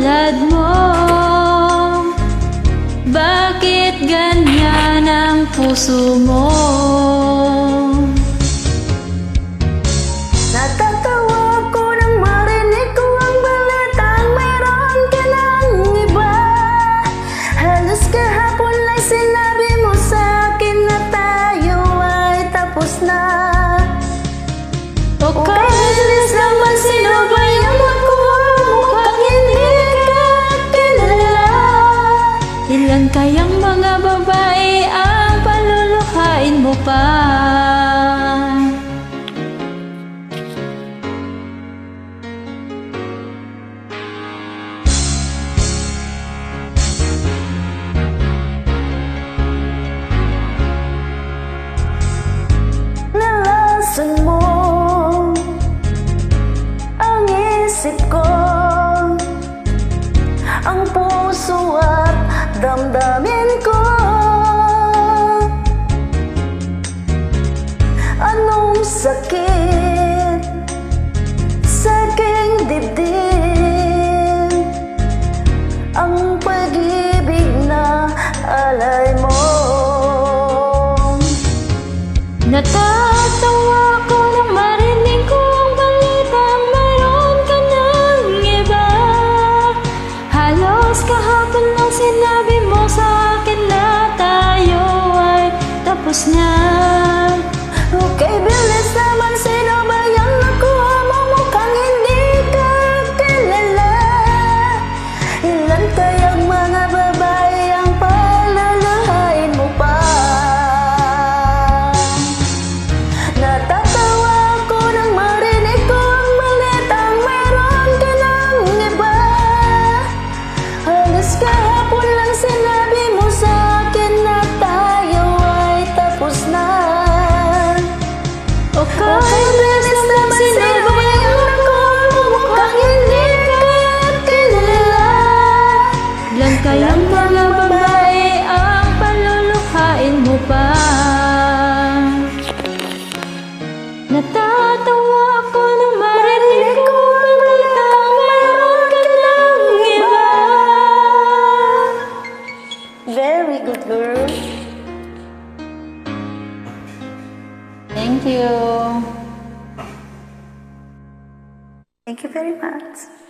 tulad mo. Bakit ganyan ang puso mo? Natatawa ko nang marinig ko ang balitang mayroon ka ng iba. Halos kahapon lang sinabi mo sa akin na tayo ay tapos na. Okay, bilis naman, sino ba yung makuha mukhang hindi ka kilala? Ilan kayang mga babae ang paluluhain mo pa? Nalasan mo ang isip ko, ang puso at damdamin ko. Anong sakit sa aking dibdib, ang pag-ibig na alay mo. Natatawa ko nang marinig ko ang balitang mayroon ka ng iba. Halos kahapon lang sinabi mo sa akin na tayo ay tapos na. Okay, bilis naman, sino ba yung nakuha mo mukhang hindi ka kilala? Ilan kayang mga babae ang palalahain mo pa? Natatawa ako nang marinig ko ang balitang mayroon ka ng iba. Halos kahapon lang sinabi mo sa akin na tayo ay tapos na. Okay, bilis naman, sino ba yung nakuha mo mukhang hindi ka kilala? Ilan kayang mga babae ang paluluhain mo pa? Natatawa ako nang marinig ko ang balitang mayroon ka ng iba. Very good, girl. Thank you. Thank you very much.